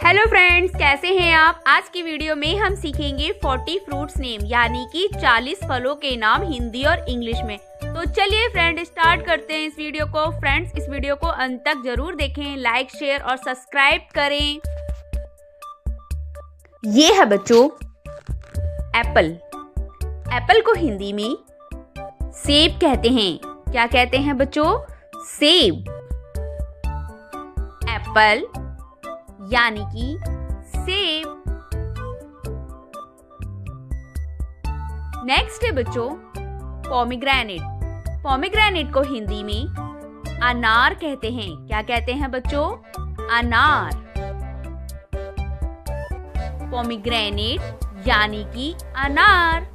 Hello friends, कैसे हैं आप। आज की वीडियो में हम सीखेंगे 40 फ्रूट्स नेम यानी कि 40 फलों के नाम हिंदी और इंग्लिश में। तो चलिए फ्रेंड स्टार्ट करते हैं इस वीडियो को। फ्रेंड्स, इस वीडियो को अंत तक जरूर देखें, लाइक शेयर और सब्सक्राइब करें। ये है बच्चों एप्पल। एप्पल को हिंदी में सेब कहते हैं। क्या कहते हैं बच्चों? सेब। एप्पल यानी कि सेब। नेक्स्ट है बच्चों पोमीग्रेनेट। पोमीग्रेनेट को हिंदी में अनार कहते हैं। क्या कहते हैं बच्चों? अनार। पोमीग्रेनेट यानी कि अनार।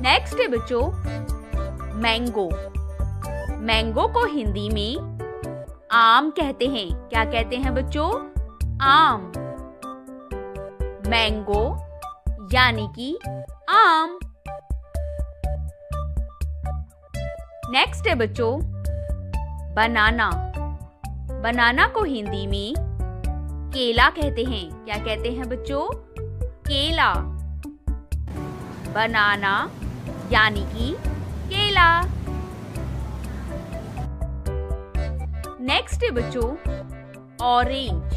नेक्स्ट है बच्चों मैंगो। मैंगो को हिंदी में आम कहते हैं। क्या कहते हैं बच्चों? आम। मैंगो यानी कि आम। नेक्स्ट है बच्चों बनाना। बनाना को हिंदी में केला कहते हैं। क्या कहते हैं बच्चों? केला। बनाना यानी कि केला। नेक्स्ट है बच्चों ऑरेंज।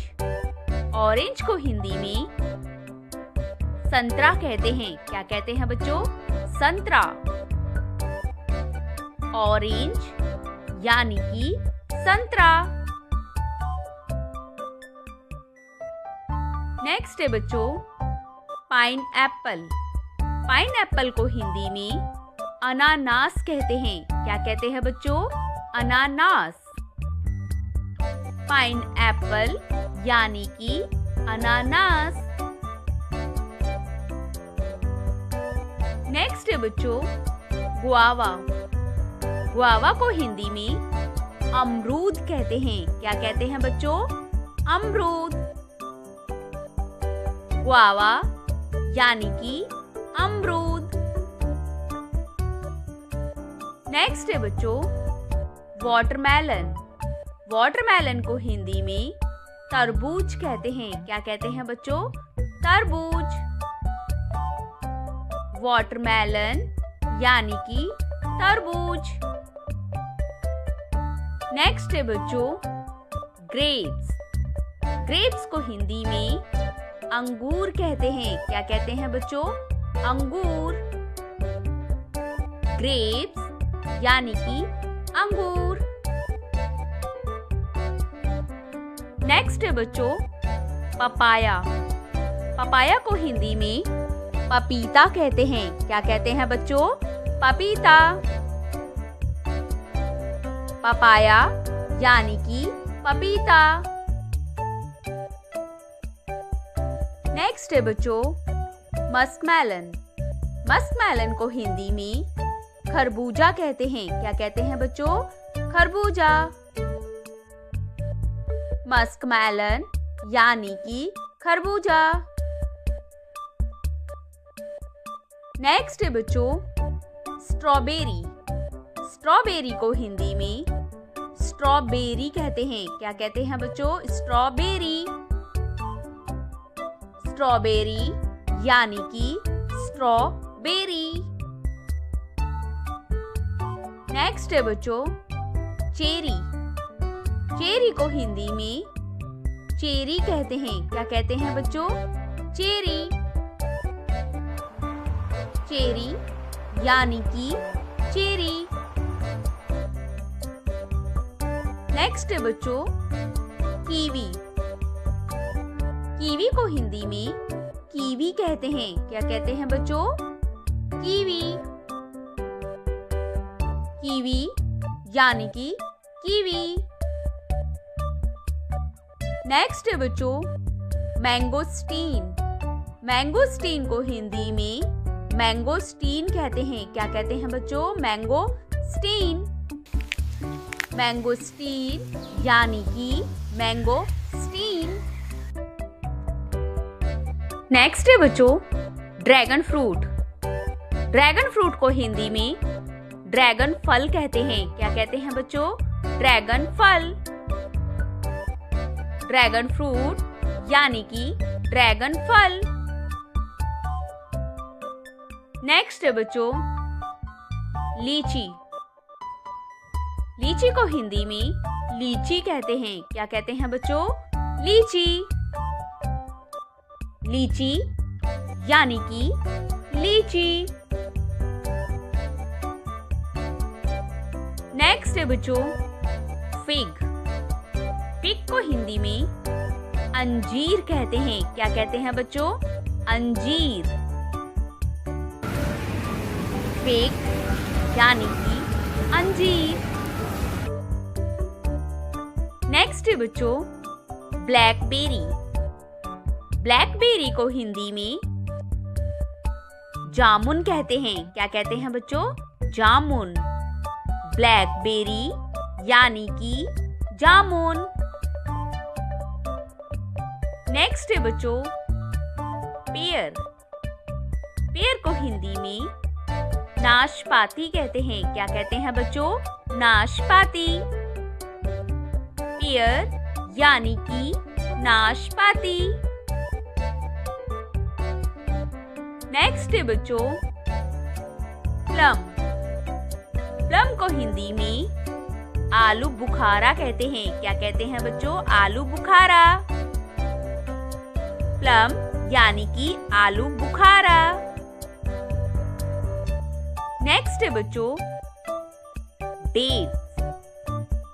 ऑरेंज को हिंदी में संतरा कहते हैं। क्या कहते हैं बच्चों? संतरा। ऑरेंज यानी कि संतरा। नेक्स्ट है बच्चों पाइन एप्पल। पाइन एप्पल को हिंदी में अनानास कहते हैं। क्या कहते हैं बच्चों? अनानास। पाइन एप्पल यानी कि अनानास। नेक्स्ट है बच्चों गुआवा। गुआवा को हिंदी में अमरूद कहते हैं। क्या कहते हैं बच्चों? अमरूद। गुआवा यानी कि अमरूद। नेक्स्ट है बच्चों वाटरमेलन। वाटरमेलन को हिंदी में तरबूज कहते हैं। क्या कहते हैं बच्चों? तरबूज। वाटरमेलन यानी कि तरबूज। नेक्स्ट है बच्चों ग्रेप्स। ग्रेप्स को हिंदी में अंगूर कहते हैं। क्या कहते हैं बच्चों? अंगूर। ग्रेप्स यानी कि अंगूर। नेक्स्ट है बच्चों पपाया। पपाया को हिंदी में पपीता कहते हैं। क्या कहते हैं बच्चों? पपीता। पपाया यानी कि पपीता। नेक्स्ट है बच्चों मस्कमेलन। मस्कमेलन को हिंदी में खरबूजा कहते हैं। क्या कहते हैं बच्चों? खरबूजा। मस्कमेलन यानी कि खरबूजा। नेक्स्ट है बच्चों स्ट्रॉबेरी। स्ट्रॉबेरी को हिंदी में स्ट्रॉबेरी कहते हैं। क्या कहते हैं बच्चों? स्ट्रॉबेरी। स्ट्रॉबेरी यानी कि स्ट्रॉबेरी। नेक्स्ट है बच्चों चेरी। चेरी को हिंदी में चेरी कहते हैं। क्या कहते हैं बच्चों? चेरी। चेरी यानी कि चेरी। नेक्स्ट है बच्चों कीवी। कीवी को हिंदी में कीवी कहते हैं। क्या कहते हैं बच्चों? कीवी। कीवी यानी कि कीवी। नेक्स्ट है बच्चों मैंगोस्टीन। मैंगोस्टीन को हिंदी में मैंगोस्टीन कहते हैं। क्या कहते हैं बच्चों? मैंगोस्टीन। मैंगोस्टीन यानी कि मैंगोस्टीन। नेक्स्ट है बच्चों ड्रैगन फ्रूट। ड्रैगन फ्रूट को हिंदी में ड्रैगन फल कहते हैं। क्या कहते हैं बच्चों? ड्रैगन फल। ड्रैगन फ्रूट यानी कि ड्रैगन फल। नेक्स्ट है बच्चों लीची। लीची को हिंदी में लीची कहते हैं। क्या कहते हैं बच्चों? लीची। लीची यानी कि लीची। नेक्स्ट है बच्चों फिग। फिग को हिंदी में अंजीर कहते हैं। क्या कहते हैं बच्चों? अंजीर। फिग यानी कि अंजीर। नेक्स्ट है बच्चों ब्लैकबेरी। ब्लैकबेरी को हिंदी में जामुन कहते हैं। क्या कहते हैं बच्चों? जामुन। ब्लैकबेरी यानी कि जामुन। नेक्स्ट है बच्चों पेयर। पेयर को हिंदी में नाशपाती कहते हैं। क्या कहते हैं बच्चों? नाशपाती। पेयर यानी कि नाशपाती। नेक्स्ट है बच्चों प्लम। प्लम को हिंदी में आलू बुखारा कहते हैं। क्या कहते हैं बच्चों? आलू बुखारा। प्लम यानी कि आलू बुखारा। नेक्स्ट है बच्चों डेट्स।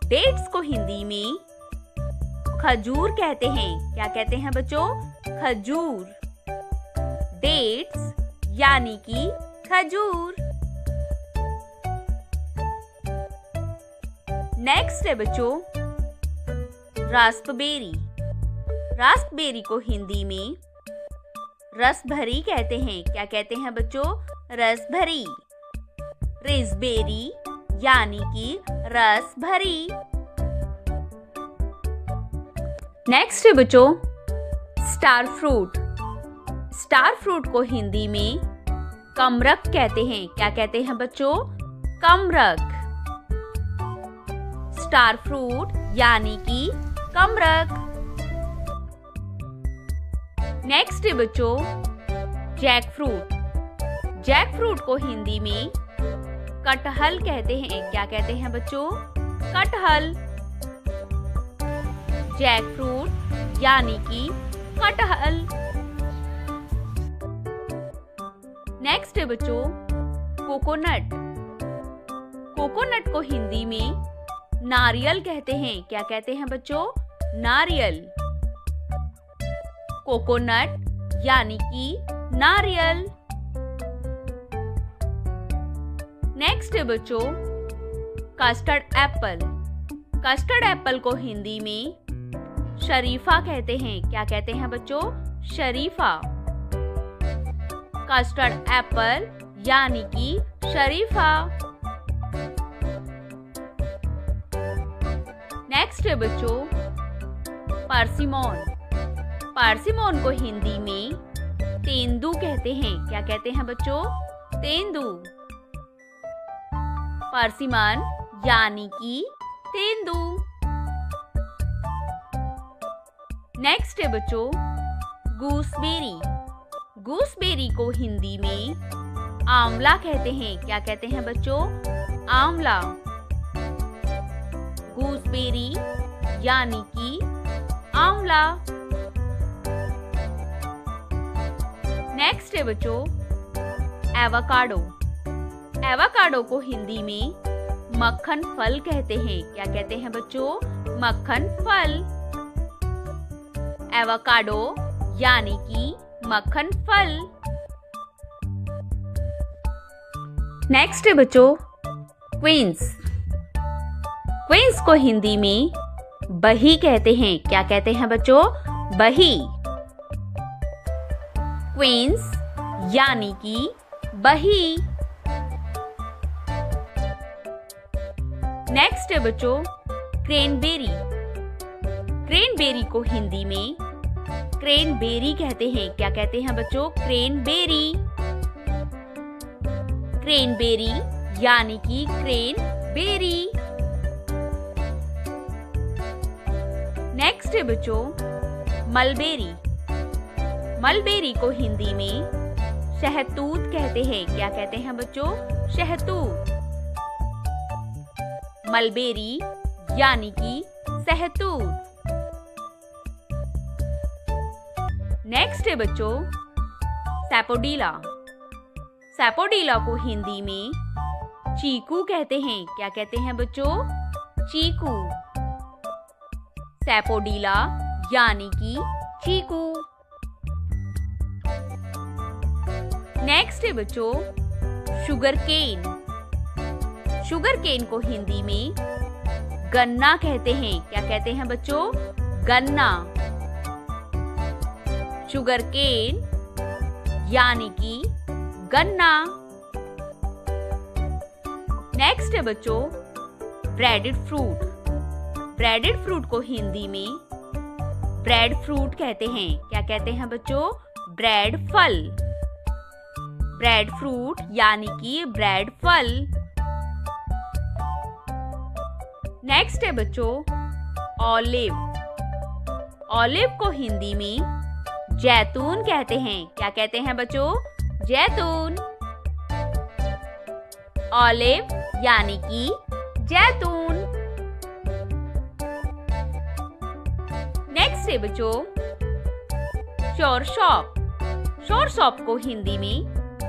डेट्स को हिंदी में खजूर कहते हैं। क्या कहते हैं बच्चों? खजूर। डेट्स यानी कि खजूर। नेक्स्ट है बच्चों रास्पबेरी। रास्पबेरी को हिंदी में रसभरी कहते हैं। क्या कहते हैं बच्चों? रसभरी। रेसबेरी यानी कि रसभरी। नेक्स्ट है बच्चों स्टार फ्रूट। स्टार फ्रूट को हिंदी में कमरक कहते हैं। क्या कहते हैं बच्चों? कमरक। स्टार फ्रूट यानी कि कमरक। नेक्स्ट है बच्चों जैक फ्रूट। जैक फ्रूट को हिंदी में कटहल कहते हैं। क्या कहते हैं बच्चों? कटहल। जैक फ्रूट यानी कि कटहल। नेक्स्ट है बच्चों कोकोनट। कोकोनट को हिंदी में नारियल कहते हैं। क्या कहते हैं बच्चों? नारियल। कोकोनट यानी कि नारियल। नेक्स्ट है बच्चों कस्टर्ड एप्पल। कस्टर्ड एप्पल को हिंदी में शरीफा कहते हैं। क्या कहते हैं बच्चों? शरीफा। कस्टर्ड एप्पल यानी कि शरीफा। नेक्स्ट है बच्चों पार्सिमोन। पार्सिमोन को हिंदी में तेंदू कहते हैं। क्या कहते हैं बच्चों? तेंदू। पार्सिमन यानी कि तेंदू। नेक्स्ट है बच्चों गूसबेरी। गूसबेरी को हिंदी में आंवला कहते हैं। क्या कहते हैं बच्चों? आंवला। गूसबेरी यानी कि आंवला। नेक्स्ट है बच्चों एवोकाडो। एवोकाडो को हिंदी में मक्खन फल कहते हैं। क्या कहते हैं बच्चों? मक्खन फल। एवोकाडो यानी कि मक्खन फल। नेक्स्ट है बच्चों क्वींस। क्वींस को हिंदी में बही कहते हैं। क्या कहते हैं बच्चों? बही। क्वींस यानी कि बही। नेक्स्ट है बच्चों क्रेनबेरी। क्रेनबेरी को हिंदी में क्रेनबेरी कहते हैं। क्या कहते हैं बच्चों? क्रेनबेरी। क्रेनबेरी यानी कि क्रेनबेरी। नेक्स्ट नेक्स्ट है बच्चों मलबेरी। मलबेरी को हिंदी में शहतूत कहते हैं। क्या कहते हैं बच्चों? शहतूत। मलबेरी यानी कि शहतूत। नेक्स्ट है बच्चों सैपोडीला। सैपोडीला को हिंदी में चीकू कहते हैं। क्या कहते हैं बच्चों? चीकू। सैपोडीला यानी कि चीकू। नेक्स्ट है बच्चों शुगर केन। शुगर केन को हिंदी में गन्ना कहते हैं। क्या कहते हैं बच्चों? गन्ना। शुगर केन यानी कि गन्ना। नेक्स्ट है बच्चों ब्रेडेड फ्रूट। ब्रेडेड फ्रूट को हिंदी में ब्रेड फ्रूट कहते हैं। क्या कहते हैं बच्चों? ब्रेड फल। ब्रेड फ्रूट यानी कि ब्रेड फल। नेक्स्ट है बच्चों ऑलिव। ऑलिव को हिंदी में जैतून कहते हैं। क्या कहते हैं बच्चों? जैतून। ऑलिव यानी कि जैतून। नेक्स्ट है बच्चों शोरशॉप। शोरशॉप को हिंदी में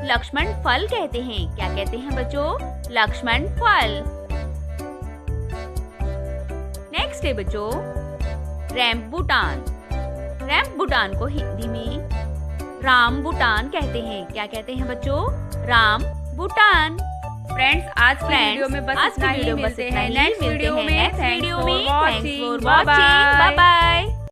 लक्ष्मण फल कहते हैं। क्या कहते हैं बच्चों? लक्ष्मण फल। नेक्स्ट है बच्चों रैम्बुटान। रैम्बुटान को हिंदी में रामबुटान कहते हैं। क्या कहते हैं बच्चों? रामबुटान। फ्रेंड्स आज की वीडियो में बस इतना ही। मिलते हैं नेक्स्ट वीडियो में। Thanks for watching. Bye bye.